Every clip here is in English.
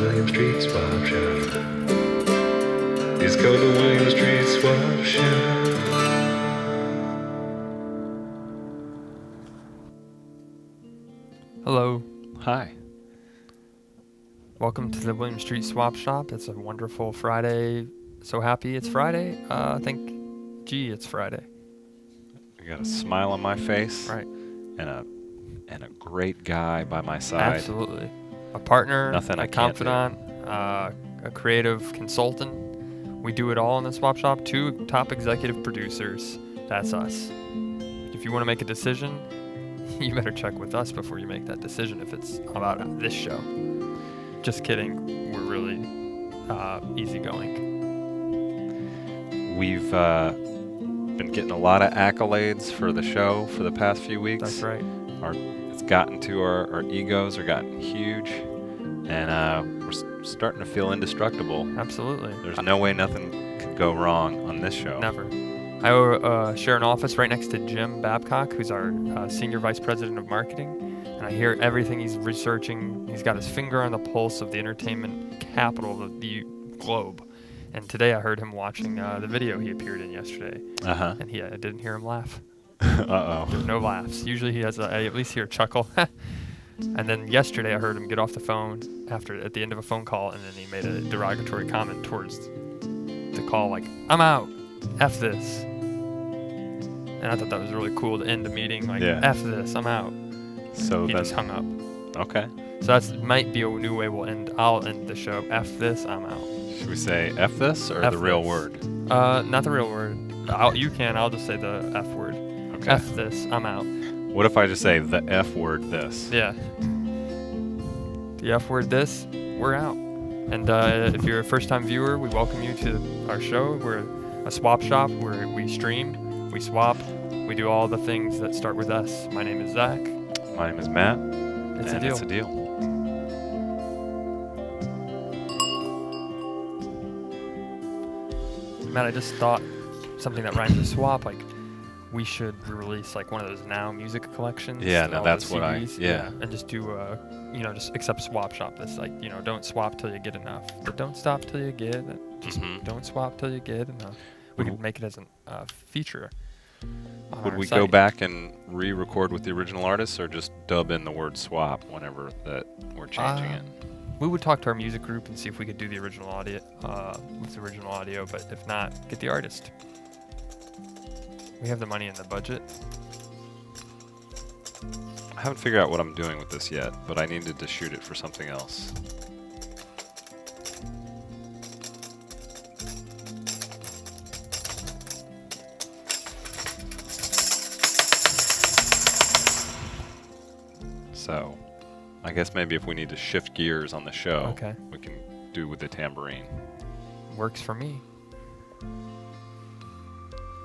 William Street Swap Shop. He's called the William Street Swap Shop. Hello. Hi. Welcome to the William Street Swap Shop. It's a wonderful Friday. So happy it's Friday. Gee, it's Friday. I got a smile on my face. Right. And a great guy by my side. Absolutely. A partner, Nothing I a can't do. confidant, a creative consultant. We do it all in the Swap Shop. 2 top executive producers. That's us. If you want to make a decision, you better check with us before you make that decision if it's about this show. Just kidding. We're really easygoing. We've been getting a lot of accolades for the show for the past few weeks. That's right. It's gotten to our egos are gotten huge, and we're starting to feel indestructible. Absolutely. There's no way nothing could go wrong on this show. Never. I share an office right next to Jim Babcock, who's our Senior Vice President of Marketing, and I hear everything he's researching. He's got his finger on the pulse of the entertainment capital of the globe. And today I heard him watching the video he appeared in yesterday, Uh-huh. and I didn't hear him laugh. Uh-oh. There's no laughs. Usually he has I at least hear a chuckle. And then yesterday I heard him get off the phone at the end of a phone call, and then he made a derogatory comment towards the call, like, "I'm out. F this." And I thought that was really cool to end the meeting, like, Yeah. "F this, I'm out." So He that's just hung up. okay. So might be a new way I'll end the show. F this, I'm out. Should we say F this or F the real this. word? Not the real word. I'll just say the F word. Okay. F this, I'm out. What if I just say the F word this? Yeah. The F word this, we're out. And if you're a first-time viewer, we welcome you to our show. We're a swap shop where we stream, we swap, we do all the things that start with S. My name is Zach. My name is Matt. It's and a deal. It's a deal. Matt, I just thought something that rhymes with swap, like we should release like one of those now music collections. Yeah, to no, all that's the what CDs. yeah. And just do just accept swap shop. That's like, don't swap till you get enough. But don't stop till you get it. Just don't swap till you get enough. We could make it as a feature. Would we go back and re-record with the original artists, or just dub in the word swap whenever that we're changing it? We would talk to our music group and see if we could do the original audio with the original audio, but if not, get the artist. We have the money in the budget. I haven't figured out what I'm doing with this yet, but I needed to shoot it for something else. So, I guess maybe if we need to shift gears on the show, Okay. we can do with the tambourine. Works for me.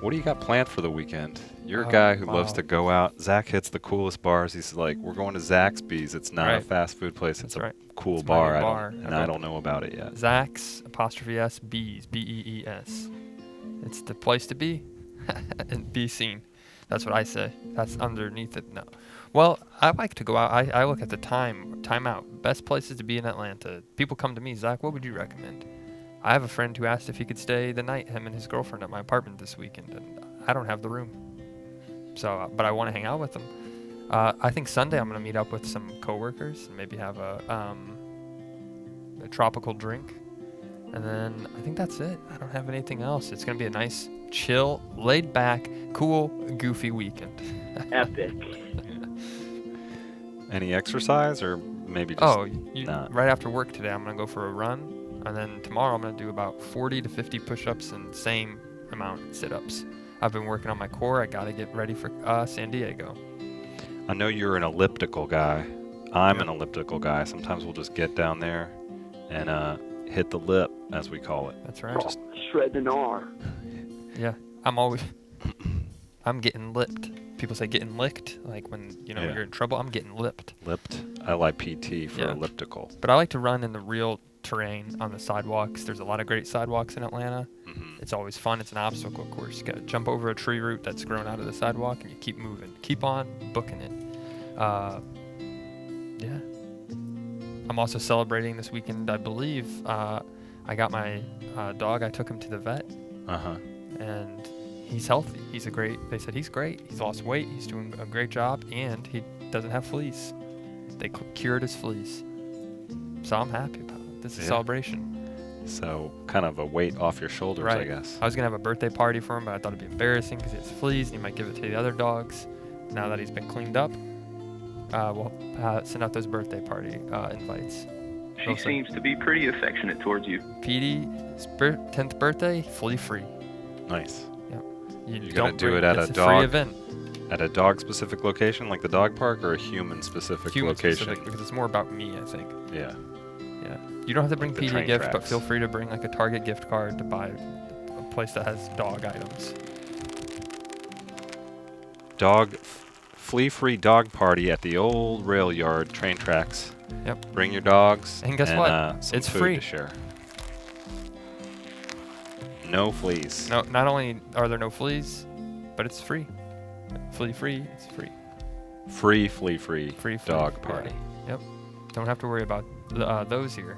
What do you got planned for the weekend? You're a Oh, guy who loves wow. to go out. Zach hits the coolest bars. He's like, we're going to Zaxby's. It's not a Right. fast food place. That's It's a right. cool It's my bar. bar. I don't know about it yet. Zach's '*S Bees BEES. It's the place to be and be seen. That's what I say. That's underneath it. No. Well, I like to go out. I look at the time out. Best places to be in Atlanta. People come to me, Zach, what would you recommend? I have a friend who asked if he could stay the night, him and his girlfriend, at my apartment this weekend, and I don't have the room. So, but I want to hang out with them. I think Sunday I'm going to meet up with some coworkers and maybe have a tropical drink. And then I think that's it. I don't have anything else. It's going to be a nice, chill, laid back, cool, goofy weekend. Epic. Any exercise, or maybe just not? Right after work today, I'm going to go for a run. And then tomorrow I'm going to do about 40 to 50 push-ups and same amount sit-ups. I've been working on my core. I got to get ready for San Diego. I know you're an elliptical guy. I'm Yeah. an elliptical guy. Sometimes we'll just get down there and hit the lip, as we call it. That's right. Shred the gnar. Yeah. I'm getting lipped. People say getting licked, like when Yeah. you're in trouble. I'm getting lipped. Lipped. I like PT for Yeah. elliptical. But I like to run in the real terrain on the sidewalks. There's a lot of great sidewalks in Atlanta. Mhm. It's always fun. It's an obstacle course. You got to jump over a tree root that's grown out of the sidewalk, and you keep moving. Keep on booking it. Yeah. I'm also celebrating this weekend. I believe I got my dog. I took him to the vet, and he's healthy. They said he's great. He's lost weight. He's doing a great job, and he doesn't have fleas. They cured his fleas. So I'm happy about it. This is a celebration. So kind of a weight off your shoulders, I guess. I was going to have a birthday party for him, but I thought it'd be embarrassing because he has fleas, and he might give it to the other dogs. Now that he's been cleaned up, we'll send out those birthday party invites. She seems to be pretty affectionate towards you. Petey's 10th birthday, flea-free. Nice. Yep. You're going to do it at a free event. At a dog-specific location, like the dog park, or a human-specific location? Human-specific, because it's more about me, I think. Yeah. Yeah. You don't have to bring The Petey a train gift, but tracks. feel free to bring like a Target gift card to buy a place that has dog items. Flea-free dog party at the old rail yard, train tracks. Yep. Bring your dogs. And guess what? Some It's food free. to share. No fleas. No, not only are there no fleas, but it's free. Flea-free, it's free. Free flea-free Free dog flea, party. Yep. Don't have to worry about those here.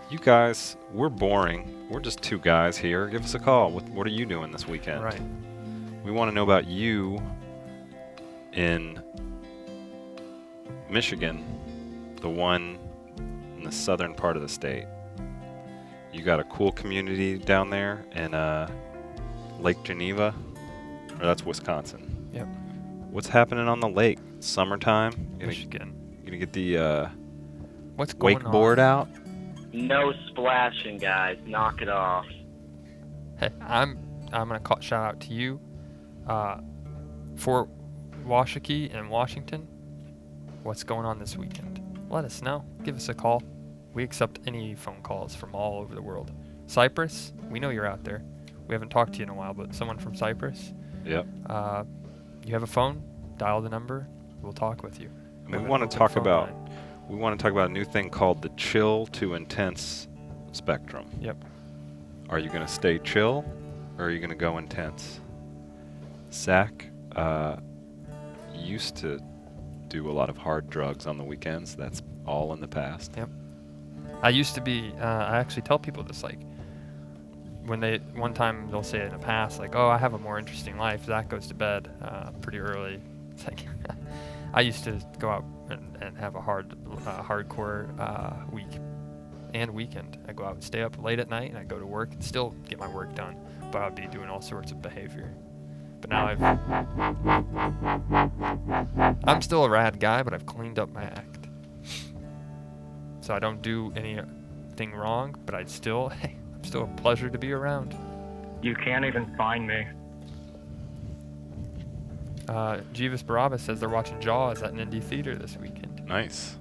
You guys, we're boring. We're just two guys here. Give us a call. What are you doing this weekend? Right. We want to know about you in Michigan, the one in the southern part of the state. You got a cool community down there in Lake Geneva, or that's Wisconsin. Yep. What's happening on the lake? Summertime? Michigan. You gonna get the What's going wakeboard on? out? No splashing, guys. Knock it off. Hey, I'm gonna shout out to you, for Washakie and Washington. What's going on this weekend? Let us know. Give us a call. We accept any phone calls from all over the world. Cyprus, we know you're out there. We haven't talked to you in a while, but someone from Cyprus. Yep. You have a phone? Dial the number. We'll talk with you. We want to talk about a new thing called the chill to intense spectrum. Yep. Are you going to stay chill, or are you going to go intense? Zach used to do a lot of hard drugs on the weekends. That's all in the past. Yep. I used to be, I actually tell people this, like, one time they'll say in the past, like, oh, I have a more interesting life. Zach goes to bed pretty early. It's like, I used to go out and have a hardcore week and weekend. I go out and stay up late at night, and I go to work and still get my work done, but I'd be doing all sorts of behavior. But now I'm still a rad guy, but I've cleaned up my act. So I don't do anything wrong, but I'm still a pleasure to be around. You can't even find me. Jeeves Barabbas says they're watching Jaws at an indie theater this weekend. Nice.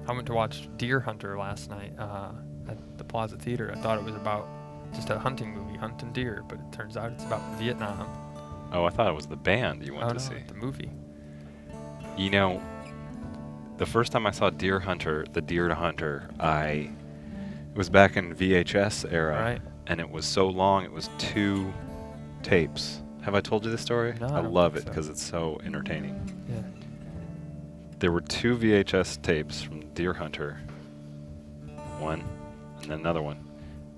I went to watch Deer Hunter last night at the Plaza Theater. I thought it was about just a hunting movie, hunting deer, but it turns out it's about Vietnam. Oh, I thought it was the band you went to see. The movie. You know, the first time I saw Deer Hunter, the Deer Hunter, it was back in VHS era, Right. and it was so long. It was 2 tapes. Have I told you this story? No, I I don't love think it so. because it's so entertaining. Yeah. There were 2 VHS tapes from Deer Hunter, one and then another one,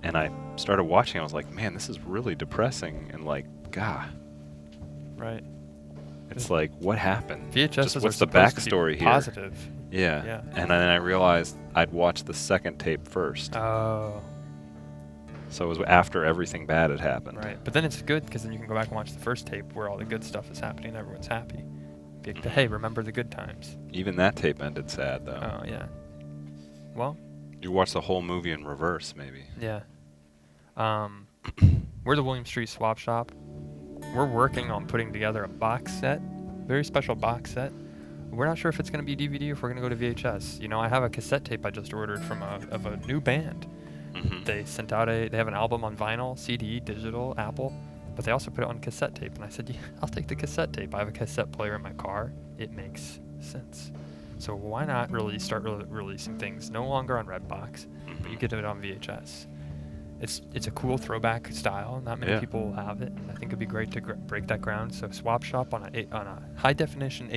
and I started watching. I was like, man, this is really depressing, and like, God, Right. it's like, what happened? VHS Just are what's the supposed to be backstory here? positive. Yeah. Yeah. And then I realized I'd watched the second tape first. Oh, So it was after everything bad had happened. right. But then it's good because then you can go back and watch the first tape where all the good stuff is happening and everyone's happy. Be like, hey, remember the good times. Even that tape ended sad, though. Oh, yeah. Well, You watched the whole movie in reverse, maybe. yeah. We're the William Street Swap Shop. We're working on putting together a box set, very special box set. We're not sure if it's going to be DVD or if we're going to go to VHS. You know, I have a cassette tape I just ordered from of a new band. Mm-hmm. They sent out they have an album on vinyl, CD, digital, Apple, but they also put it on cassette tape. And I said, yeah, I'll take the cassette tape. I have a cassette player in my car. It makes sense. So why not really start releasing things no longer on Redbox, but you get it on VHS. It's a cool throwback style. Not many people will have it, and I think it'd be great to break that ground. So Swap Shop on a high definition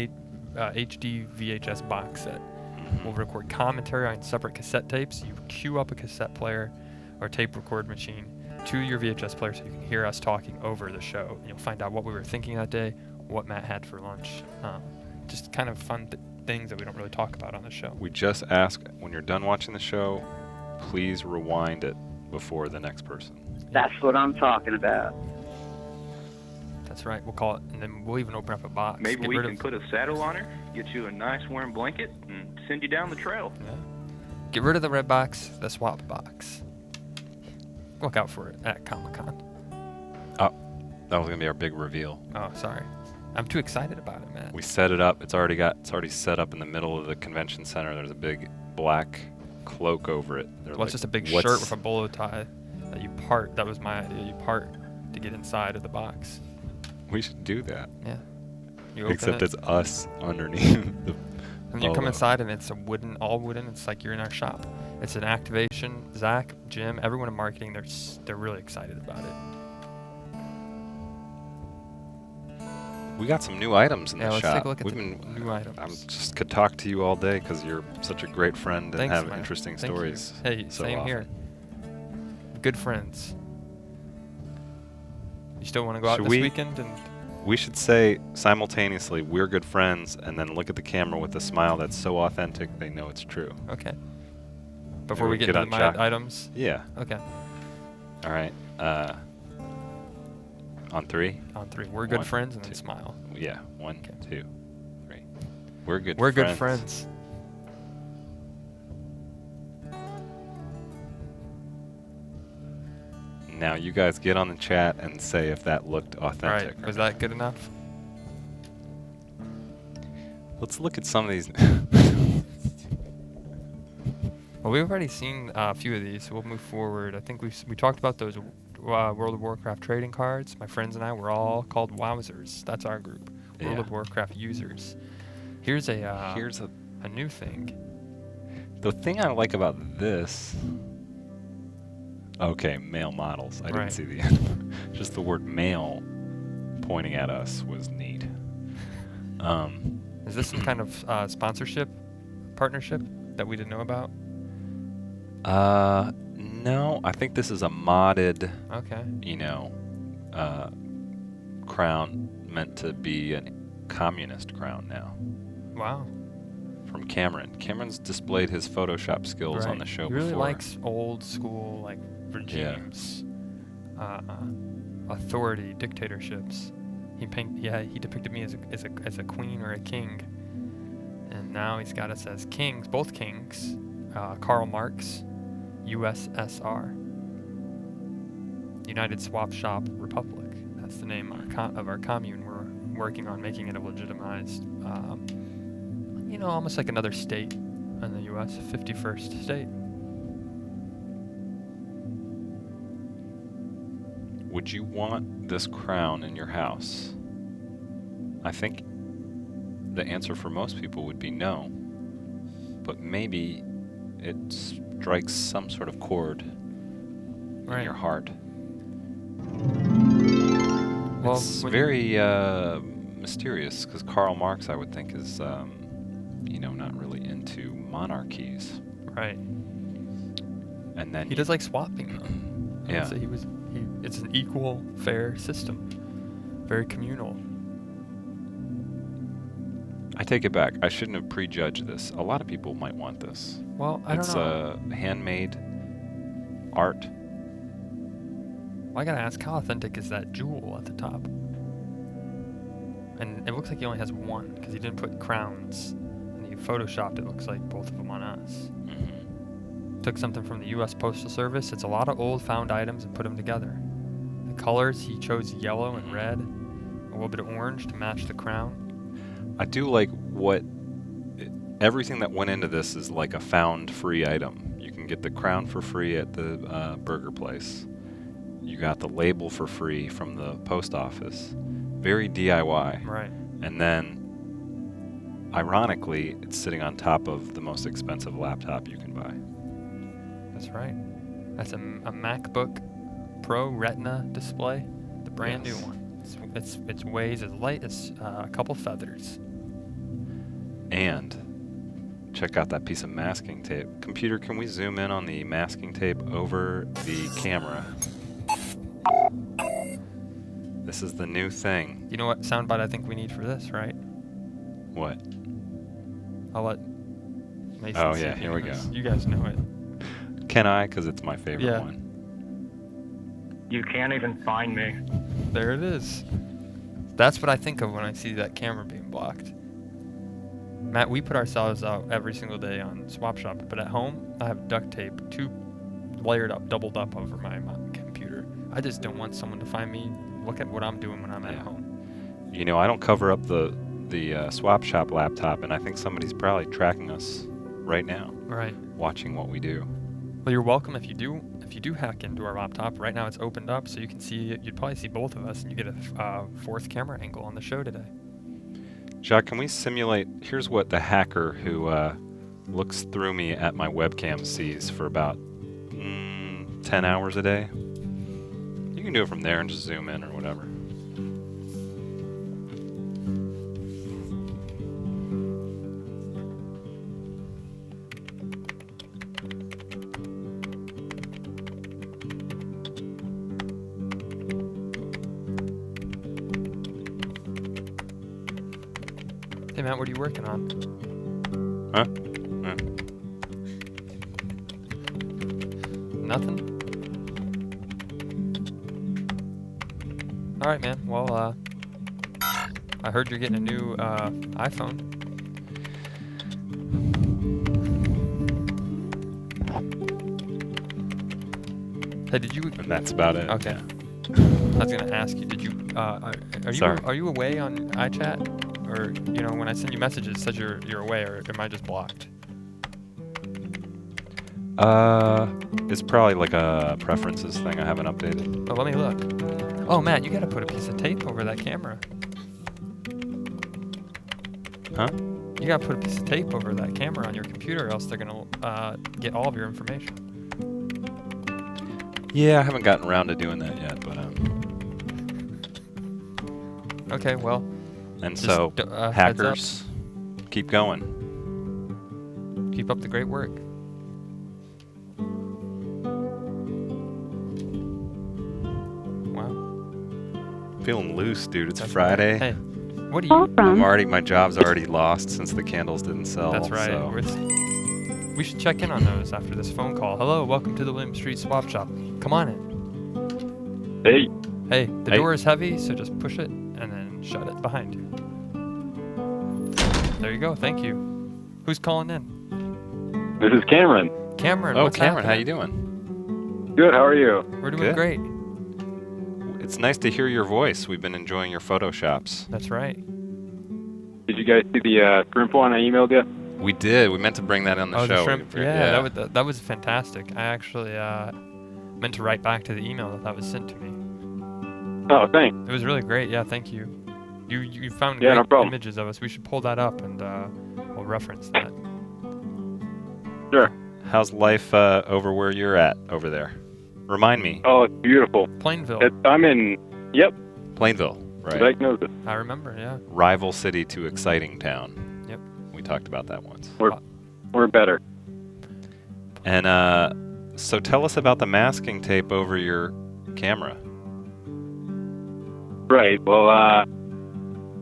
HD VHS box set. We'll record commentary on separate cassette tapes. You queue up a cassette player or tape record machine to your VHS player so you can hear us talking over the show. You'll find out what we were thinking that day, what Matt had for lunch. Just kind of fun things that we don't really talk about on the show. We just ask, when you're done watching the show, please rewind it before the next person. That's what I'm talking about. That's right. We'll call it, and then we'll even open up a box. Maybe Get we rid can of- put a saddle on her, get you a nice warm blanket, and send you down the trail. Yeah. Get rid of the red box, the swap box. Look out for it at Comic-Con. Oh, that was gonna be our big reveal. Oh, sorry. I'm too excited about it, man. We set it up. It's already set up in the middle of the convention center. There's a big black cloak over it. They're Well, it's like, just a big "What's-" shirt with a bolo tie that you part. That was my idea. You part to get inside of the box. We should do that. Yeah. You open Except it, it's us underneath the and you come polo. inside, and it's all wooden. It's like you're in our shop. It's an activation. Zach, Jim, everyone in marketing, they're really excited about it. We got some new items in Yeah, the let's shop. take a look at We've the been. new items. I just could talk to you all day because you're such a great friend and Thanks, have man. interesting Thank you. stories. Hey, so same often. here. Good friends. You still want to go out Should this we- weekend? And We should say simultaneously, we're good friends, and then look at the camera with a smile that's so authentic they know it's true. okay. Before we we get get into the unchocked. items. Yeah. Okay. All right. On 3? On 3. We're good 1, friends, and then 2. smile. Yeah. 1, Okay. 2, 3. We're good We're friends. good friends. Now you guys get on the chat and say if that looked authentic. Right. or Was not. that good enough? Let's look at some of these. Well, we've already seen a few of these, so we'll move forward. I think we talked about those World of Warcraft trading cards. My friends and I were all called Wowzers. That's our group. World Yeah. of Warcraft users. Here's a Here's a. a new thing. The thing I like about this. Okay, male models. I didn't Right. see the end. Just the word male pointing at us was neat. Is this some kind of sponsorship, partnership that we didn't know about? No, I think this is a modded, Okay. crown meant to be a communist crown now. Wow. From Cameron. Cameron's displayed his Photoshop skills on the show He really before. likes old school like regimes, authority, dictatorships. He depicted me as a queen or a king, and now he's got us as kings, both kings. Karl Marx, USSR, United Swap Shop Republic. That's the name of our commune. We're working on making it a legitimized, almost like another state in the U.S., 51st state. Would you want this crown in your house? I think the answer for most people would be no. But maybe it strikes some sort of chord in your heart. Well, it's when very mysterious because Karl Marx, I would think, is not really into monarchies. Right. And then He does like swapping though. Yeah. So it's an equal, fair system. Very communal. I take it back. I shouldn't have prejudged this. A lot of people might want this. Well, I don't It's know. handmade art. Well, I gotta ask, how authentic is that jewel at the top? And it looks like he only has one because he didn't put crowns. And he photoshopped it. Looks like both of them on us. Mm-hmm. Took something from the U.S. Postal Service. It's a lot of old found items and put them together. The colors, he chose yellow and red, a little bit of orange to match the crown. I do like everything that went into this is like a found free item. You can get the crown for free at the burger place. You got the label for free from the post office. Very DIY. Right. And then, ironically, it's sitting on top of the most expensive laptop you can buy. That's right. That's a MacBook Pro Retina display, the brand Yes. new one. It weighs as light as a couple feathers. And check out that piece of masking tape. Computer, can we zoom in on the masking tape over the camera? This is the new thing. You know what soundbite I think we need for this, right? What? I'll let Mason Oh, see yeah, if he here we knows. go. You guys know it. Can I? Because it's my favorite Yeah. one. You can't even find me. There it is. That's what I think of when I see that camera being blocked. Matt, we put ourselves out every single day on Swap Shop, but at home, I have duct tape, layered up, doubled up over my computer. I just don't want someone to find me, look at what I'm doing when I'm at Yeah. home. You know, I don't cover up the Swap Shop laptop, and I think somebody's probably tracking us right now, Right. watching what we do. Well, you're welcome if you do. If you do hack into our laptop, right now it's opened up, so you can see. You'd probably see both of us, and you get a fourth camera angle on the show today. Jacques, can we simulate? Here's what the hacker who looks through me at my webcam sees for about 10 hours a day. You can do it from there and just zoom in or whatever. Hey Matt, what are you working on? Huh? Nothing? Alright man, well I heard you're getting a new iPhone. Hey, did you... And that's about it. Okay. I was gonna ask you, did you, Sorry. are you away on iChat? Or, you know, when I send you messages, it says you're away, or am I just blocked? It's probably like a preferences thing I haven't updated. Oh, let me look. Oh, Matt, you gotta put a piece of tape over that camera. Huh? You gotta put a piece of tape over that camera on your computer, or else they're gonna get all of your information. Yeah, I haven't gotten around to doing that yet, but Okay, well, and just, so heads up. hackers, keep going. Keep up the great work. Wow. Feeling loose, dude. It's That's Friday. right. Hey, what do you... My job's already lost since the candles didn't sell. That's right. So. We should check in on those after this phone call. Hello, welcome to the William Street Swap Shop. Come on in. Hey, Hey, the Hey. door is heavy, so just push it and then shut it behind you. There you go. Thank you. Who's calling in? this is Cameron. Cameron. Oh, what's Cameron, how you happening? doing? Good, how are you? We're doing Good. great. It's nice to hear your voice. We've been enjoying your Photoshops. That's right. Did you guys see the shrimp one I emailed you? We did. We meant to bring that on the Oh, show. the shrimp. We- Yeah, that was fantastic. I actually meant to write back to the email that was sent to me. Oh, thanks. It was really great. Yeah, thank you. You found Yeah, great no problem. images of us. We should pull that up and we'll reference that. Sure. How's life over where you're at over there? Remind me. Oh, it's beautiful. Plainville. I'm in, yep, Plainville, right? diagnosis. I remember. Yeah. Rival city to exciting town. Yep. We talked about that once. We're better. And so tell us about the masking tape over your camera. Right, well,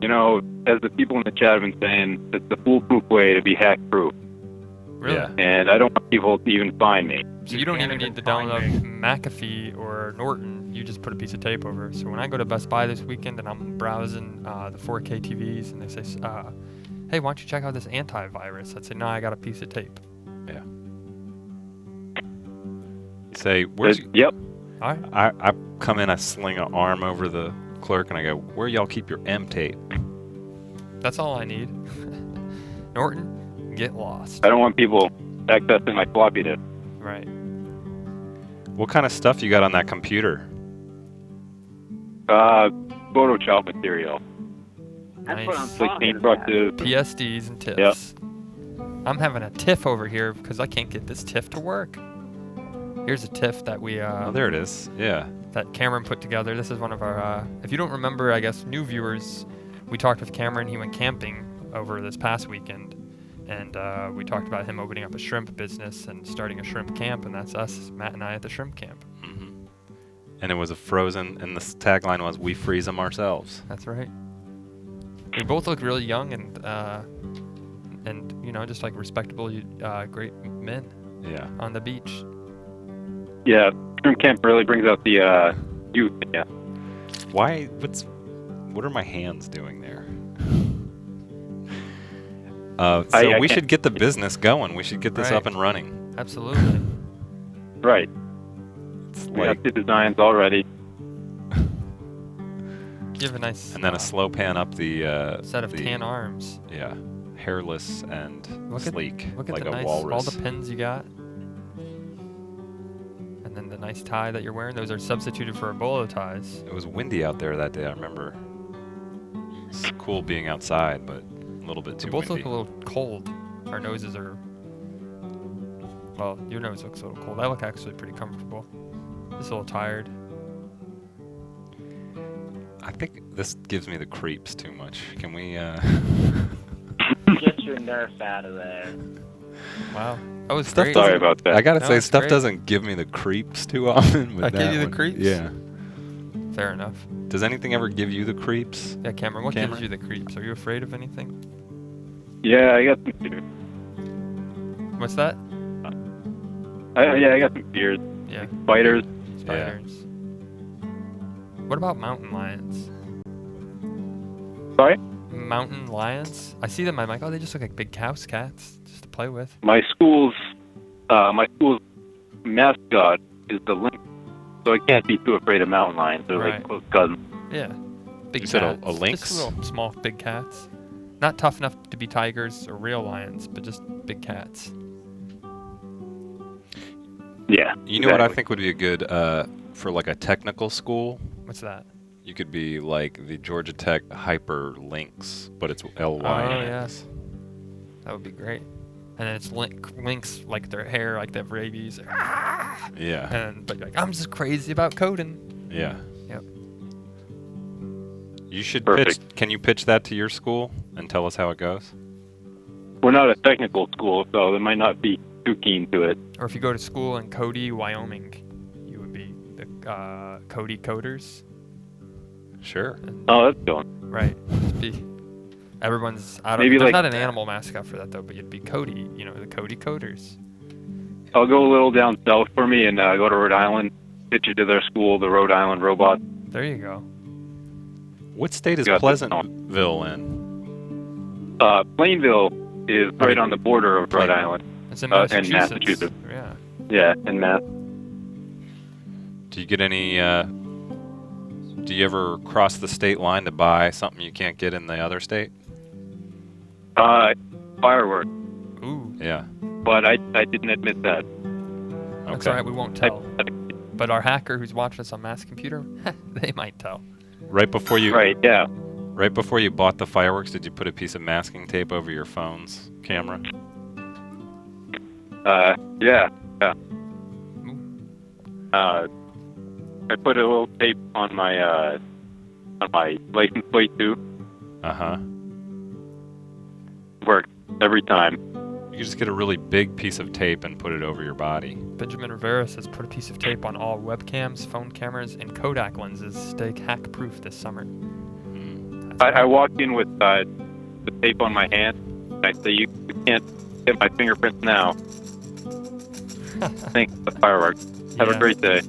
you know, as the people in the chat have been saying, it's the foolproof way to be hack-proof. Really? Yeah. And I don't want people to even find me. So you don't can't even even need to find download McAfee or Norton. You just put a piece of tape over. So when I go to Best Buy this weekend and I'm browsing the 4K TVs and they say, hey, why don't you check out this antivirus? I'd say, no, I got a piece of tape. Yeah. Say, where's... Yep. All right. I come in, I sling an arm over the clerk, and I go, where y'all keep your M tape? That's all I need. Norton, get lost. I don't want people accessing my floppy disk. Right. What kind of stuff you got on that computer? Photoshop material. Nice. Like paintbrushes. PSDs and TIFFs. I'm having a TIFF over here because I can't get this TIFF to work. Here's a TIFF that we Oh, there it is. Yeah. that Cameron put together. This is one of our, if you don't remember, I guess, new viewers, we talked with Cameron. He went camping over this past weekend. And we talked about him opening up a shrimp business and starting a shrimp camp, and that's us, Matt and I, at the shrimp camp. Mm-hmm. And it was a frozen, and the tagline was, "We freeze them ourselves." That's right. We both look really young and just like respectable, great men Yeah. on the beach. Yeah, shrimp camp really brings out the youth. Yeah. Why? What are my hands doing there? So we should get the business going. We should get this up Right. and running. Absolutely. Right. It's We like, have the designs already. Give a nice and then a slow pan up the set of the, tan arms. Yeah, hairless and sleek, Look at like the a nice, walrus. all the pins you got. And then the nice tie that you're wearing. Those are substituted for bolo ties. It was windy out there that day. I remember. It's cool being outside, but a little bit too We both windy. look a little cold. Our noses are. Well, your nose looks a little cold. I look actually pretty comfortable. Just a little tired. I think this gives me the creeps too much. Can we? Get your nerf out of there. Wow. That was Stuff great. Sorry about that. I gotta No, say, it's stuff great. doesn't give me the creeps too often. But I gave that you the one- creeps? Yeah. Fair enough. Does anything ever give you the creeps? Yeah, Cameron, what Cameron? gives you the creeps? Are you afraid of anything? Yeah, I got some fears. What's that? I got some fears. Yeah. Spiders. Spiders. What about mountain lions? Sorry? Mountain lions? I see them. I'm like, oh, they just look like big house cats just to play with. My school's mascot is the lynx, so I can't be too afraid of mountain lions. They're Right. like close cousins. Yeah. Big You said a cats. lynx? Just little small big cats. Not tough enough to be tigers or real lions, but just big cats. Yeah. You know what I think would be a good for like a technical school? What's that? You could be like the Georgia Tech Hyper Lynx, but it's LY. Oh, yes. That would be great. And then it's lynx, like their hair, like they have rabies. Yeah. But you're like, I'm just crazy about coding. Yeah. Yep. You should Perfect. pitch. Can you pitch that to your school and tell us how it goes? We're not a technical school, so they might not be too keen to it. Or if you go to school in Cody, Wyoming, you would be the Cody Coders. Sure. Oh, that's going. Right. Just be everyone's. I don't. Maybe There's like- not an animal mascot for that though, but you'd be Cody. You know, the Cody Coders. I'll go a little down south for me and go to Rhode Island, pitch it to their school, the Rhode Island Robots. There you go. What state is Got this Pleasantville in? Plainville is right on the border of Rhode Plainville. Island. It's in And Massachusetts. Massachusetts. Yeah. Yeah, in Mass. Do you get any? Do you ever cross the state line to buy something you can't get in the other state? Fireworks, Ooh. Yeah. but I didn't admit that. That's Okay. all right. We won't tell. But our hacker who's watching us on Mass Computer, they might tell. Right before you. Right, yeah. Right before you bought the fireworks, did you put a piece of masking tape over your phone's camera? Yeah. I put a little tape on my license plate too. Uh huh. Worked every time. You could just get a really big piece of tape and put it over your body. Benjamin Rivera says put a piece of tape on all webcams, phone cameras, and Kodak lenses. Stay hack-proof this summer. That's I right. walked in with the tape on my hand. And I say, you can't get my fingerprints now. Thanks for the fireworks. Have Yeah. a great day.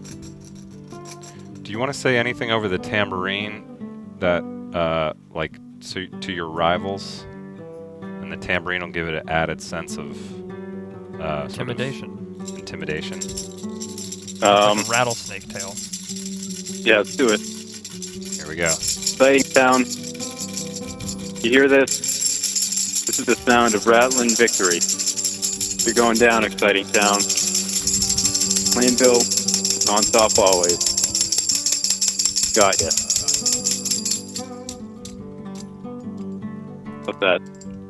Do you want to say anything over the tambourine that, like, to your rivals? And the tambourine will give it an added sense of Intimidation. Intimidation. It's like a rattlesnake tail. Yeah, let's do it. Here we go. Exciting sound. You hear this? This is the sound of rattling victory. You're going down, exciting town. Plainville, on top always. Got ya. What's that?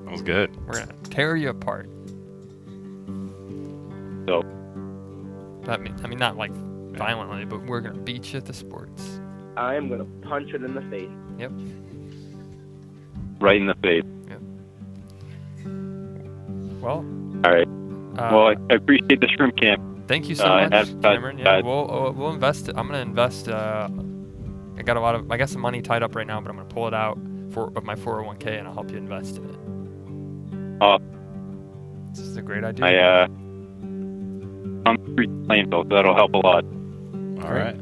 That was good. We're gonna tear you apart. So, I mean, not like violently, but we're gonna beat you at the sports. I am gonna punch it in the face. Yep. right in the face. Well. All right. Well, I appreciate the shrimp camp. Thank you so much, Cameron. Yeah, we'll invest. I'm gonna invest. I got I got some money tied up right now, but I'm gonna pull it out of my 401k and I'll help you invest in it. Oh. This is a great idea. I'm Plainville, so that'll help a lot. All right.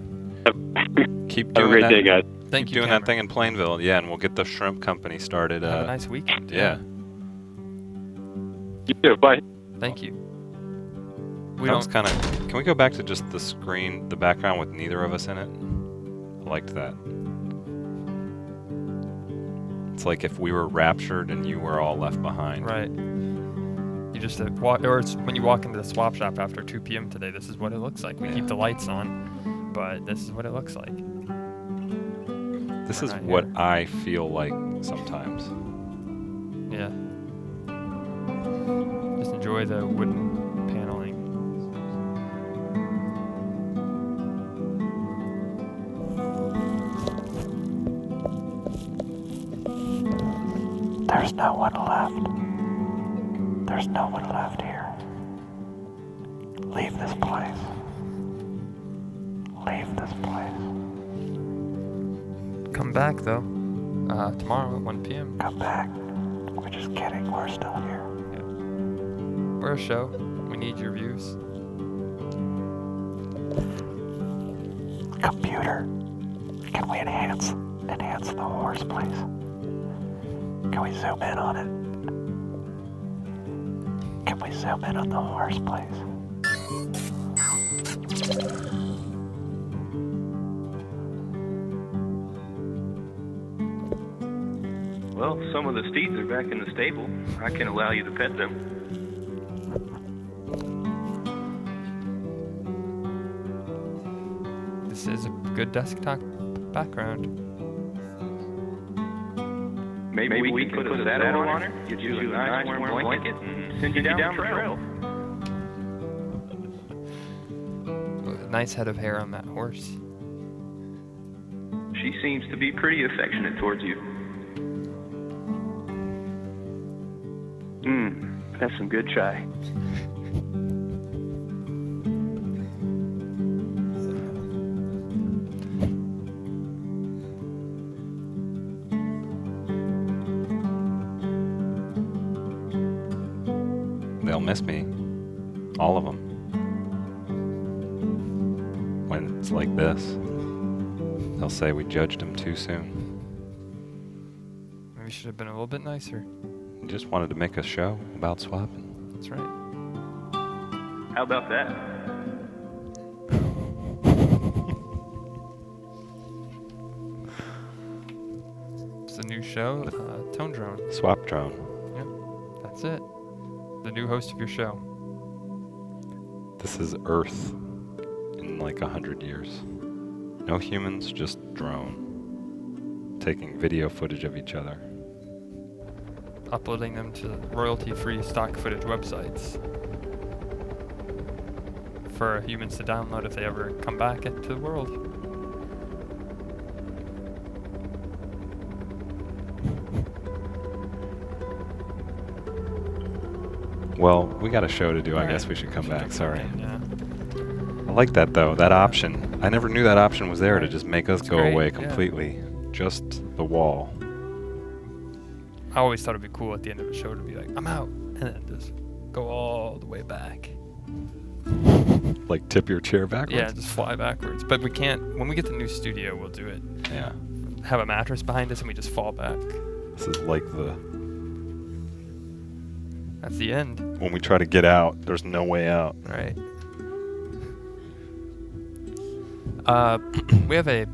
Keep Have a doing great that. day, guys. Thank Keep you, doing Cameron. that thing in Plainville. Yeah, and we'll get the shrimp company started. Have a nice weekend. Yeah. You too. Bye. Thank you. Can we go back to just the screen, the background with neither of us in it? I liked that. It's like if we were raptured and you were all left behind. Right. You just or it's when you walk into the swap shop after 2 p.m. today. This is what it looks like. We keep the lights on, but this is what it looks like. This is what I feel like sometimes. Yeah. Just enjoy the wooden paneling. There's no one left. There's no one left here. Leave this place. Leave this place. Come back though. Tomorrow at 1 p.m. Come back. We're just kidding. We're still here. Yeah. We're a show. We need your views. Computer. Can we enhance the horse, please? Can we zoom in on it? Can we zoom in on the horse, please? Well, some of the steeds are back in the stable. I can allow you to pet them. This is a good desktop background. Maybe we can put a saddle on her, get you a nice warm blanket, and send you down the trail. Nice head of hair on that horse. She seems to be pretty affectionate towards you. That's some good chai. They'll miss me. All of them. When it's like this, they'll say we judged him too soon. Maybe we should have been a little bit nicer. We just wanted to make a show about swapping. That's right. How about that? It's a new show, Tone Drone. Swap drone. Yep, that's it. The new host of your show. This is Earth in like 100 years. No humans, just drone. Taking video footage of each other. Uploading them to royalty-free stock footage websites for humans to download if they ever come back into the world. Well, we got a show to do. I guess we should come back. Sorry. I like that though. That option. I never knew that option was there to just make us go away completely. Just the wall. I always thought it'd be cool at the end of a show to be like, I'm out, and then just go all the way back. Like tip your chair backwards? Yeah, just fly backwards. But we can't. When we get the new studio, we'll do it. Yeah. Have a mattress behind us and we just fall back. This is like That's the end. when we try to get out, there's no way out. Right. We have a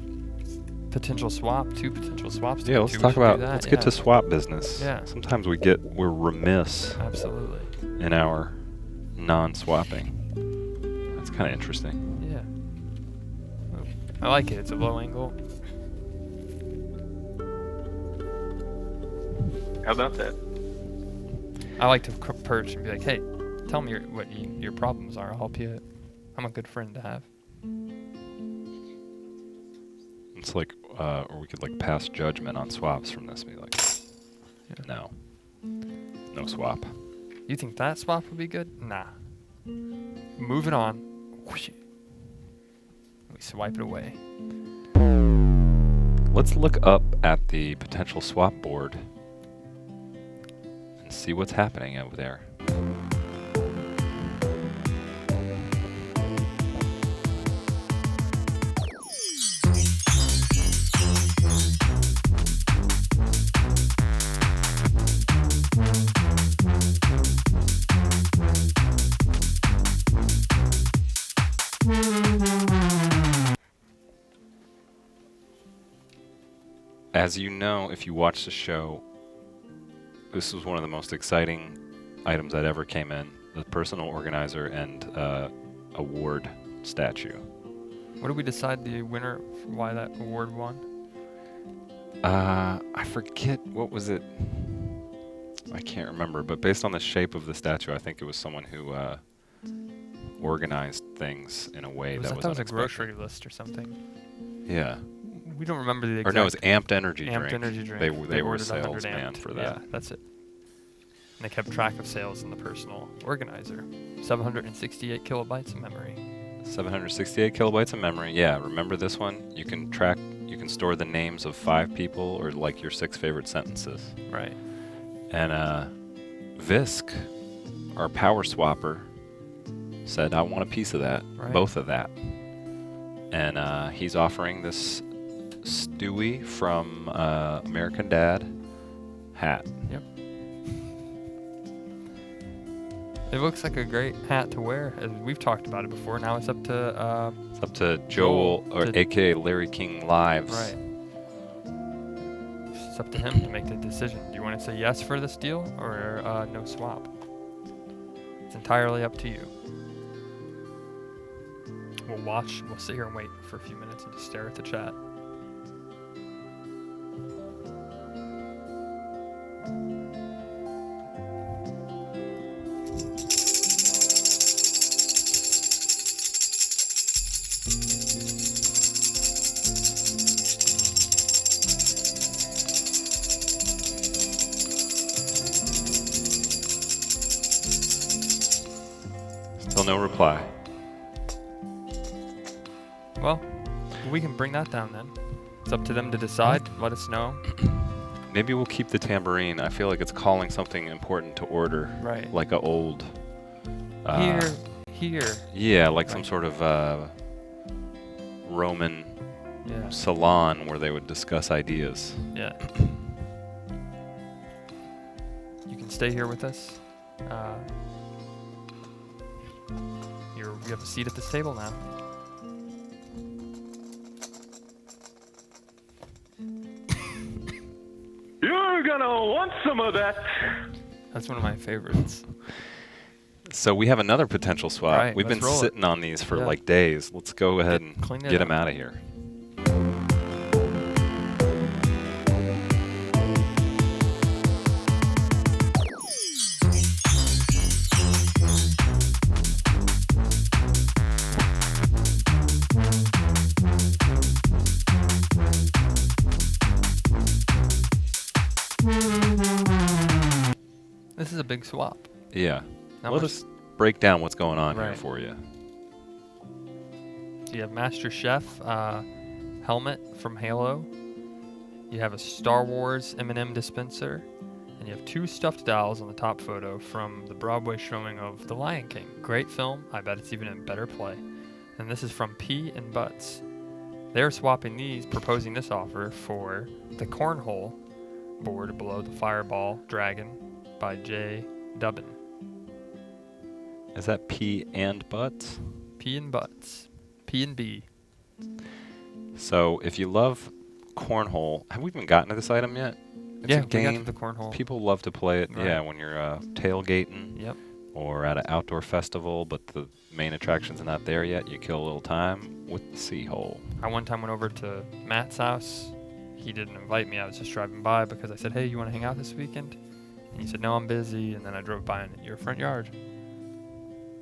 potential swap, 2 potential swaps to Yeah, get let's to. talk We should about, do that, let's get to swap business. Yeah. Sometimes we're remiss Absolutely. in our non-swapping. That's kind of interesting. Yeah. I like it. It's a low angle. How about that? I like to perch and be like, hey, tell me what your problems are. I'll help you. I'm a good friend to have. It's like, or we could like pass judgment on swaps from this. Be like, no swap. You think that swap would be good? Nah. Moving on. Whoosh. We swipe it away. Let's look up at the potential swap board and see what's happening over there. As you know, if you watch the show, this was one of the most exciting items that ever came in. The personal organizer and award statue. What did we decide the winner, why that award won? I forget, what was it? I can't remember, but based on the shape of the statue, I think it was someone who organized things in a way that I was thought it was a unexpected. grocery list or something. Yeah. We don't remember the Or exact. no, it was Amped Energy Amped Drink. Energy Drink. They were ordered 100 salesman amped. for that. Yeah, that's it. And they kept track of sales in the personal organizer. 768 kilobytes of memory. 768 kilobytes of memory. Yeah, remember this one? You can store the names of 5 people or like your 6 favorite sentences. Right. And Visk, our power swapper, said, I want a piece of that. Right. Both of that. And he's offering this Stewie from American Dad hat. Yep. It looks like a great hat to wear. As we've talked about it before. Now it's up to It's up to Joel, or to- aka Larry King Lives. right. It's up to him to make the decision. Do you want to say yes for this deal or no swap? It's entirely up to you. We'll sit here and wait for a few minutes and just stare at the chat. Still no reply. Well, we can bring that down then. It's up to them to decide. Let us know. Maybe we'll keep the tambourine. I feel like it's calling something important to order. Right. Like a old... Here. Yeah, like some Right. sort of Roman Yeah. salon where they would discuss ideas. Yeah. You can stay here with us. You have a seat at this table now. You're gonna want some of that. That's one of my favorites. So we have another potential swap. Right, We've let's been roll it. sitting on these for Yeah. like days. Let's go ahead Clean and it get up. them out of here. This is a big swap. Yeah. Not Let much- us break down what's going on here Right. for you. So you have Master Chef helmet from Halo. You have a Star Wars M&M dispenser. And you have 2 stuffed dolls on the top photo from the Broadway showing of The Lion King. Great film. I bet it's even in better play. And this is from P and Butts. They're swapping these, proposing this offer for the Cornhole board below the Fireball Dragon by Jay Dubbin. Is that P and Butts? P and Butts. P and B. So if you love cornhole, have we even gotten to this item yet? It's Yeah, a we got game. to the Cornhole. People love to play it. Right. Yeah, when you're tailgating Yep. or at an outdoor festival, but the main attraction's not there yet. You kill a little time with the sea hole. I one time went over to Matt's house. He didn't invite me. I was just driving by because I said, hey, you want to hang out this weekend? And he said, no, I'm busy. And then I drove by in your front yard. You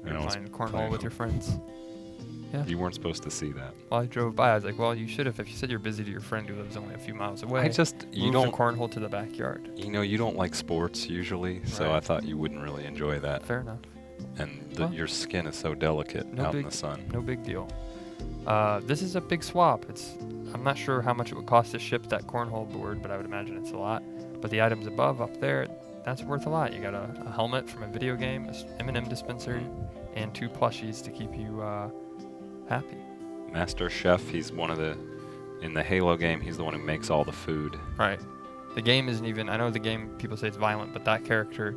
You're know, playing cornhole with your friends. Yeah. You weren't supposed to see that. While I drove by, I was like, well, you should have. If you said you're busy to your friend who lives only a few miles away, You move don't. the cornhole to the backyard. You don't like sports usually, so Right. I thought you wouldn't really enjoy that. Fair enough. And Well, your skin is so delicate out in the sun. No big deal. This is a big swap. I'm not sure how much it would cost to ship that cornhole board, but I would imagine it's a lot. But the items above, up there, that's worth a lot. You got a helmet from a video game, a M&M dispenser, and 2 plushies to keep you happy. Master Chef, he's one of in the Halo game, he's the one who makes all the food. Right. The game isn't even, I know the game, people say it's violent, but that character,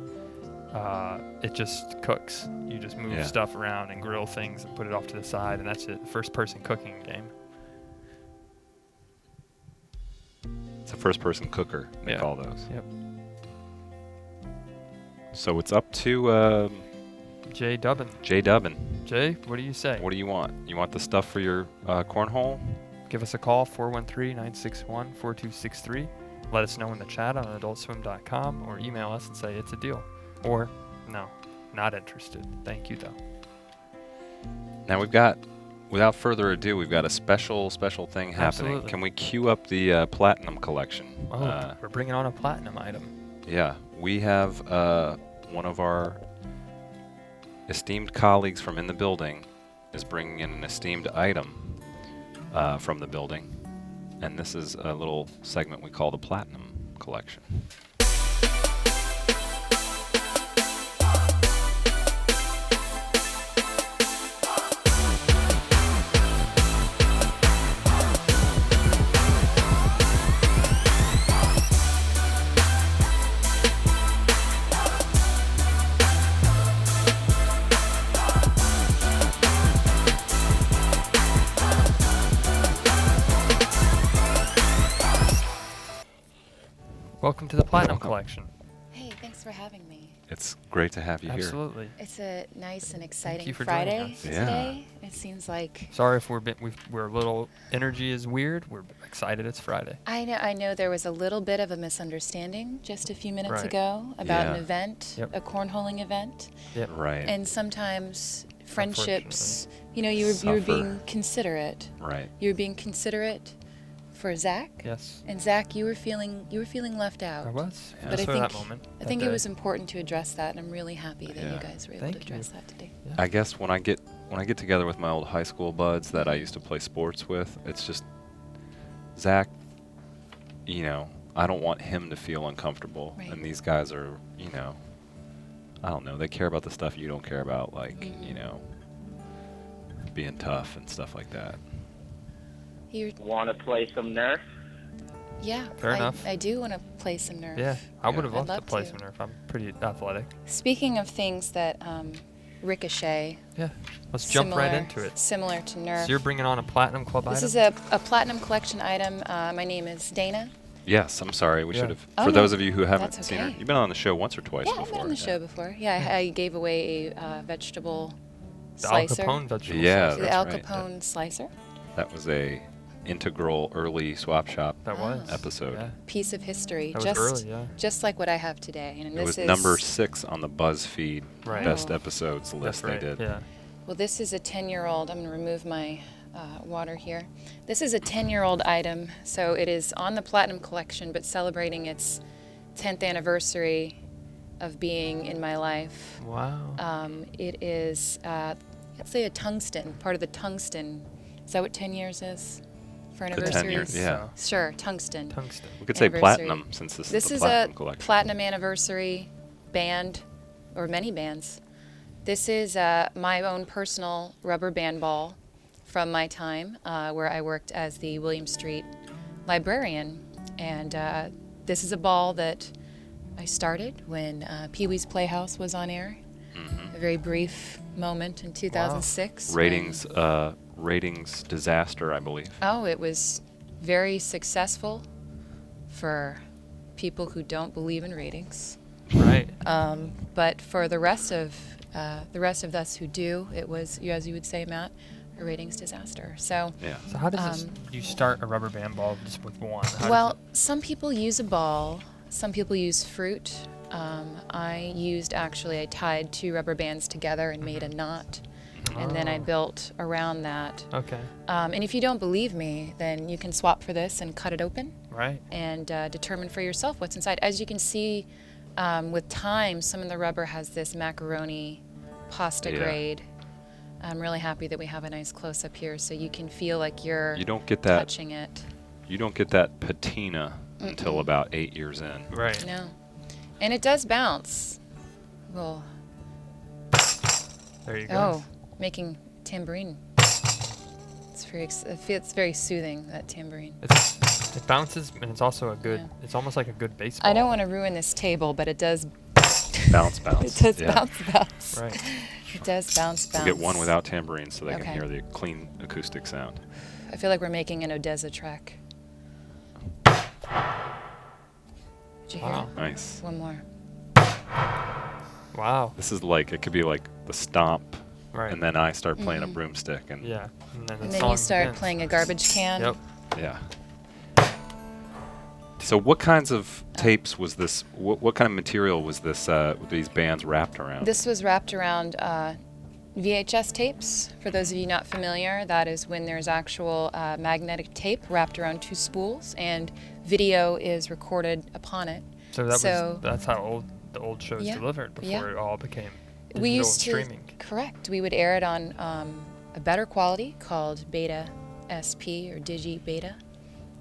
it just cooks. You just move stuff around and grill things and put it off to the side, and that's it. First-person cooking game. It's a first-person cooker, they Yeah. call those. Yep. So it's up to Jay Dubbin. Jay Dubbin. Jay, what do you say? What do you want? You want the stuff for your cornhole? Give us a call, 413-961-4263. Let us know in the chat on adultswim.com or email us and say it's a deal. Or, no, not interested. Thank you, though. Now without further ado, we've got a special thing happening. Absolutely. Can we cue up the Platinum collection? Oh, we're bringing on a platinum item. Yeah, we have one of our esteemed colleagues from in the building is bringing in an esteemed item from the building. And this is a little segment we call the Platinum Collection. Welcome to the Platinum Collection. Hey, thanks for having me. It's great to have you here. Absolutely. It's a nice and exciting you for joining Friday us. Yeah. today. It seems like Sorry if we're a little energy is weird. We're excited it's Friday. I know there was a little bit of a misunderstanding just a few minutes Right. ago about an Yeah. event, Yep. a cornholing event, Yep. Right. and sometimes friendships. You were Suffer. being considerate. Right. You were being considerate for Zach. Yes. And Zach, you were feeling left out. I was. Yeah. Just But for I that think- moment. I that think it day. was important to address that, and I'm really happy that Yeah. you guys were able Thank to you. address that today. I guess when I get together with my old high school buds that I used to play sports with, it's just Zach. I don't want him to feel uncomfortable, Right. and these guys are, I don't know. They care about the stuff you don't care about, like being tough and stuff like that. You, Want to play some Nerf? yeah, Fair enough. I do want to play some Nerf. Yeah, I would have I'd loved to love play to. some Nerf. I'm pretty athletic. Speaking of things that ricochet, Yeah. Let's jump right similar- into it. Similar to Nerf. So you're bringing on a Platinum Club This item? is a platinum collection item. My name is Dana. Yes, I'm sorry. We Yeah. should have. Oh, For no, those of you who haven't that's seen her, okay. you've been on the show once or twice Yeah, before. I've been on the show before. Yeah, I gave away a vegetable the Al slicer. Capone vegetable Yeah, slicer. The that's Al right. Capone slicer. That was a integral early swap shop That was. episode. Yeah. Piece of history. That was just early, yeah. just like what I have today. And It this was is number 6 on the BuzzFeed Right. best Oh. episodes list That's right. they did. Yeah. Well, this is a 10-year-old. I'm going to remove my water here. This is a 10-year-old item, so it is on the Platinum Collection, but celebrating its 10th anniversary of being in my life. Wow. It is, let's say, a tungsten, part of the tungsten. Is that what 10 years is for The anniversaries? 10 years, yeah. Sure, tungsten. Tungsten. We could say Anniversary. platinum since this This is is the platinum a collection. platinum anniversary band, or many bands. This is my own personal rubber band ball from my time where I worked as the William Street librarian. And this is a ball that I started when Pee-wee's Playhouse was on air. A very brief moment in 2006. when- Ratings disaster, I believe. Oh, it was very successful for people who don't believe in ratings. Right. But for the rest of us who do, it was, as you would say, Matt, a ratings disaster. So, Yeah. So how does this, you start a rubber band ball just with one? How does well, it- some people use a ball, some people use fruit. I tied 2 rubber bands together and made a knot. and then I Oh. built around that. Okay. And if you don't believe me, then you can swap for this and cut it open Right. and determine for yourself what's inside. As you can see, with time, some of the rubber has this macaroni pasta Yeah. grade. I'm really happy that we have a nice close-up here so you can feel like you're You don't get that. touching it. You don't get that patina until Mm-mm. about 8 years in. Right. No. And it does bounce. Well, There you go. oh, making tambourine. It's very soothing, that tambourine. It bounces, and it's also a good. Yeah. It's almost like a good baseball. I don't want to ruin this table, but it does. Bounce. It does Yeah. bounce. Right. It does bounce. We'll get one without tambourine so they Okay. can hear the clean acoustic sound. I feel like we're making an Odessa track. Did you hear Wow. it? Nice. One more. Wow. This is like, it could be like the stomp, Right. and then I start playing a Mhm. broomstick. And Yeah. And then, the And then song you start begins. playing a garbage can. Yep. yeah. So what kinds of tapes was this, what kind of material was this, these bands wrapped around? This was wrapped around VHS tapes. For those of you not familiar, that is when there's actual magnetic tape wrapped around two spools and video is recorded upon it. So that So- that's how the old shows Yeah. delivered before Yeah. it all became digital We and used to, streaming. correct. We would air it on a better quality called Beta SP or Digi Beta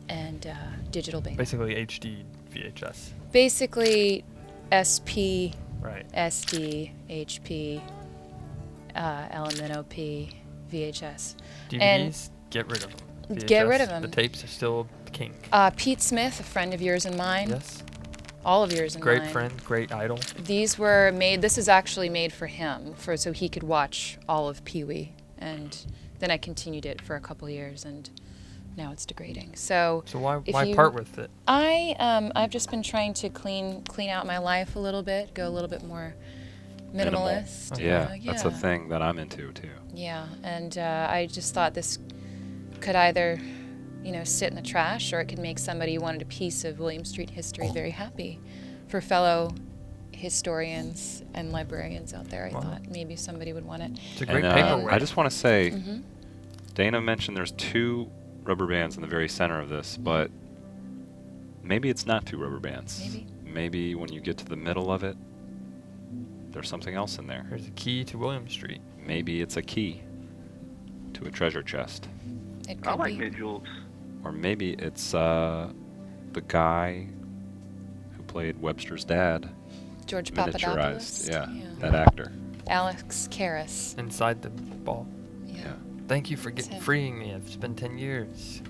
and Digital Beta. Basically HD VHS. Basically SP, Right. SD, HP, LMNOP, VHS. DVDs, get rid of them. Get rid of The them. tapes are still king. Pete Smith, a friend of yours and mine, Yes. all of yours and Great mine. friend, great idol. These were made. This is actually made for him, so he could watch all of Pee Wee, and then I continued it for a couple years, and now it's degrading. So So why if why you- part with it? I've just been trying to clean out my life a little bit, go a little bit more Minimal. minimalist. Yeah, yeah. that's a thing that I'm into too. Yeah, and I just thought this could either, sit in the trash, or it could make somebody who wanted a piece of William Street history very happy. For fellow historians and librarians out there, I Wow. thought maybe somebody would want it. It's a great And paperweight. I just want to say, Mm-hmm. Dana mentioned there's 2 rubber bands in the very center of this, but maybe it's not 2 rubber bands. Maybe. Maybe when you get to the middle of it, there's something else in there. There's a key to William Street. Maybe it's a key to a treasure chest. It I could like be. visuals. Or maybe it's the guy who played Webster's dad, George miniaturized. Papadopoulos. Yeah, that actor. Alex Karras. Inside the ball. Yeah. Thank you for It's him. freeing me. It's been 10 years.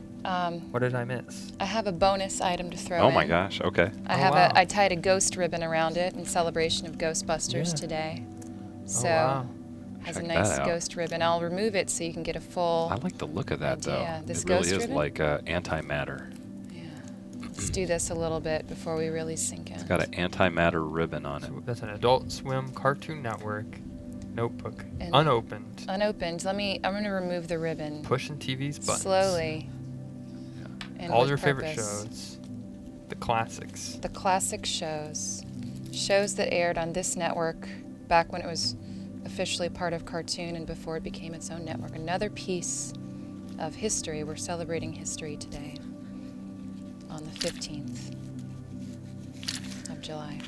What did I miss? I have a bonus item to throw Oh in. my gosh, okay. I Oh, have wow. I tied a ghost ribbon around it in celebration of Ghostbusters Yeah. today. So Oh, wow. has Check a that nice out. ghost ribbon. I'll remove it so you can get a full. I like the look of that idea. though. This It really ghost is ribbon? like antimatter. Yeah. Let's do this a little bit before we really sink in. It's got an antimatter ribbon on it. So that's an Adult Swim Cartoon Network notebook. And- Unopened. Unopened. I'm going to remove the ribbon. Pushing TV's buttons. Slowly. And All with your favorite purpose. shows. The classics. The classic shows. Shows that aired on this network back when it was officially part of Cartoon and before it became its own network. Another piece of history. We're celebrating history today on the 15th of July.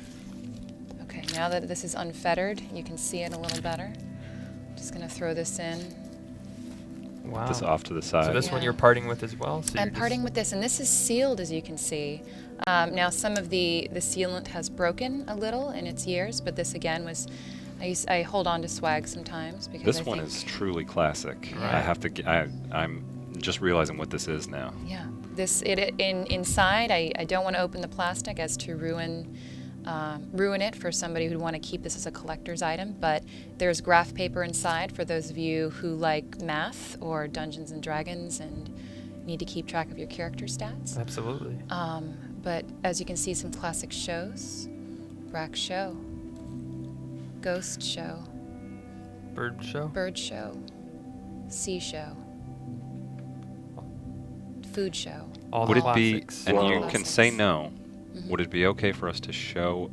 Okay, now that this is unfettered, you can see it a little better. Just going to throw this in. Wow. This off to the side. So this one Yeah. you're parting with as well? So I'm you're parting with this, and this is sealed, as you can see. Now, some of the sealant has broken a little in its years, but this again was. I hold on to swag sometimes because This I one think, is truly classic. Right. I have to. I'm just realizing what this is now. Yeah, inside. I don't want to open the plastic as to ruin it for somebody who'd want to keep this as a collector's item. But there's graph paper inside for those of you who like math or Dungeons and Dragons and need to keep track of your character stats. Absolutely. But as you can see, some classic shows. Brack Show. Ghost Show. Bird show? Bird Show. Sea Show. Food Show. All Would the it be? classics. And you Classics. can say no. Mhm. Would it be okay for us to show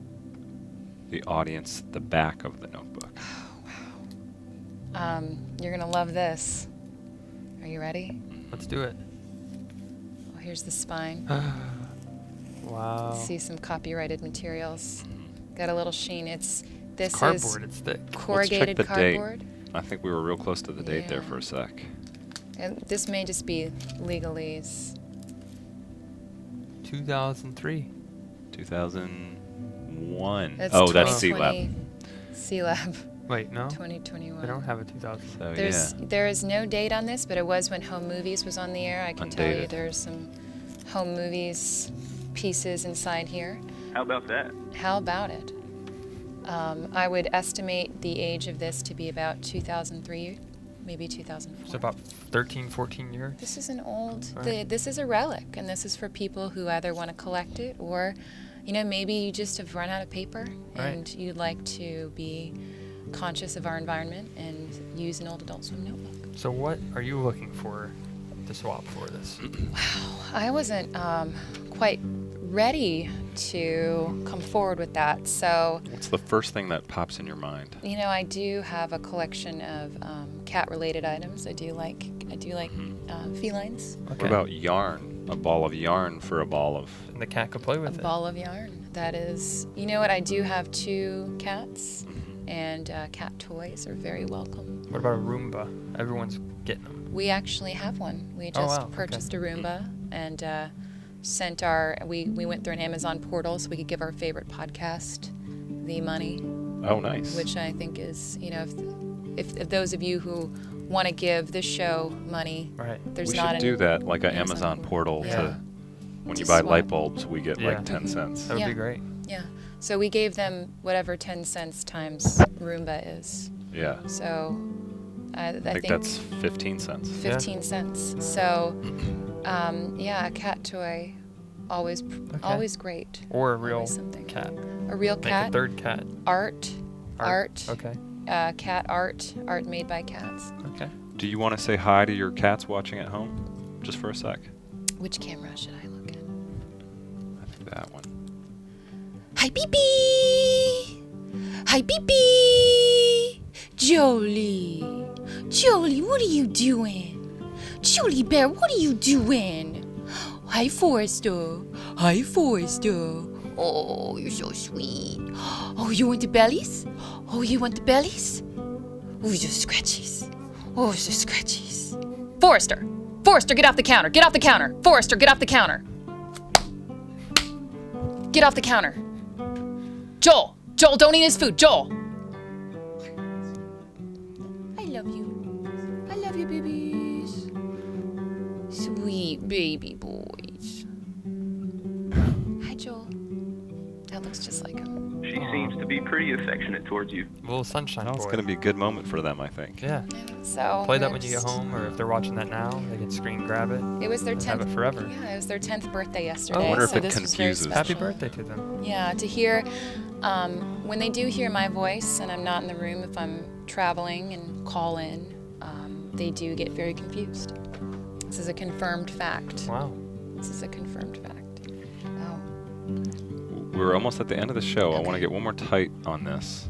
the audience the back of the notebook? You're gonna love this. Are you ready? Let's do it. Well, here's the spine. Wow. See some copyrighted materials. Got a little sheen. This Cardboard, is it's thick. corrugated the date. cardboard. I think we were real close to the date there Yeah. for a sec. And this may just be legalese. 2003. 2001. That's Oh, that's C-Lab. C-Lab, Wait, no? 2021. I don't have a 2000. So There is no date on this, but it was when Home Movies was on the air. I can tell you Undated. there's some Home Movies pieces inside here. How about that? How about it? I would estimate the age of this to be about 2003, maybe 2004. So about 13, 14 years. This is an old, Right. this is a relic, and this is for people who either want to collect it or, maybe you just have run out of paper and you'd like to be conscious of our environment and use an old Adult Swim notebook. So what are you looking for to swap for this? I wasn't quite ready to come forward with that, so What's the first thing that pops in your mind? I do have a collection of cat-related items. I do like felines. Okay. What about yarn? A ball of yarn for a ball of... And the cat could play A with it. ball of yarn. That is, you know what? I do have 2 cats, and cat toys are very welcome. What about a Roomba? Everyone's getting them. We actually have one. We Oh, just wow, okay. purchased a Roomba and sent we went through an Amazon portal so we could give our favorite podcast the money, Oh, nice. which I think is, if those of you who want to give this show money, Right. there's we not should an do that, like an Amazon Amazon portal Yeah. to... When To you buy swap. light bulbs, we get Yeah. like 10 cents. That would Yeah. be great. Yeah. So we gave them whatever 10 cents times Roomba is. Yeah. So I I think think that's 15 cents. 15 cents. So a cat toy, always great. Or a real Always something. cat. A real Make cat. a third cat. Art. Okay. Cat art made by cats. Okay. Do you want to say hi to your cats watching at home? Just for a sec. Which camera should I look at? I think that one. Hi, Beepy! Hi, Beepy! Jolie! Jolie, what are you doing? Jolie Bear, what are you doing? Hi, Forrester. Hi, Forrester. Oh, you're so sweet. Oh, you want the bellies? Oh, you want the bellies? Oh, the scratchies. Oh, the scratchies. Forrester! Forrester, get off the counter! Get off the counter! Forrester, get off the counter! Get off the counter! Joel! Joel, don't eat his food! Joel! I love you. I love you, babies. Sweet baby boys. Hi, Joel. That looks just like him. She seems to be pretty affectionate towards you. Little sunshine It's boy. going to be a good moment for them, I think. Yeah. So Play that we're when you get just- home, or if they're watching that now, they can screen grab it. It was their and 10th. have it forever. Yeah, it was their 10th birthday yesterday. I wonder if so it this was very confuses. Happy special. birthday to them. Yeah, to hear, when they do hear my voice and I'm not in the room, if I'm traveling and call in, they do get very confused. This is a confirmed fact. Wow. This is a confirmed fact. Oh, We're almost at the end of the show. I want to Okay. get one more tight on this.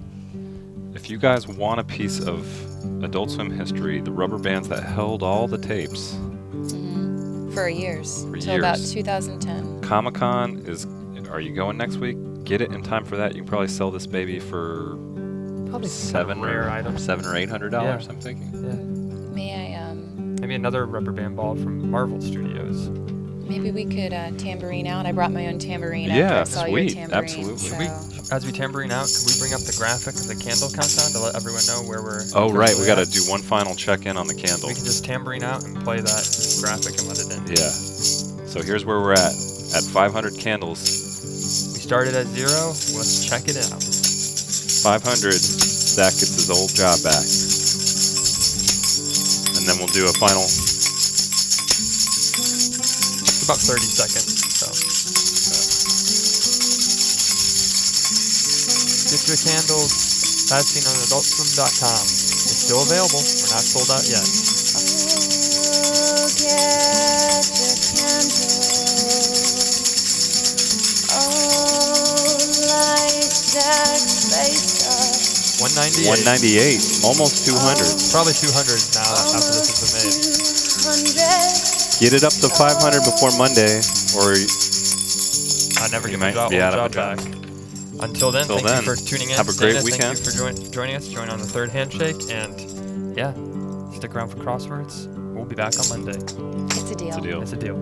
If you guys want a piece of Adult Swim history, the rubber bands that held all the tapes, for years. For Till about years. 2010. Comic-Con is... Are you going next week? Get it in time for that. You can probably sell this baby for Probably some kind of rare item. $700 or $800, Yeah. I'm thinking. Yeah. May I, Maybe another rubber band ball from Marvel Studios. maybe we could tambourine out. I brought my own tambourine after Yeah, I saw your sweet. tambourine. Absolutely. So. As we tambourine out, can we bring up the graphic of the candle countdown to let everyone know where we're... Oh, right. We officially got to at? do one final check-in on the candle. We can just tambourine out and play that graphic and let it in. Yeah. So here's where we're at 500 candles. We started at 0. Let's check it out. 500. Zach gets his old job back. And then we'll do a final... About 30 seconds. So get your candles as seen on adultswim.com. It's still available. We're not sold out yet. Oh, get your candles. Oh, light Jack's face up. 1 198. 198, almost 200. Probably 200 now after this has been made. Get it up to 500 before Monday, or I never you get my might be old out of a job job. back. Until then, Till thank then, you for tuning in. have a great Dana, weekend. Thank you for joining us. Join on the third handshake. And yeah, stick around for crosswords. We'll be back on Monday. It's a deal. It's a deal. It's a deal.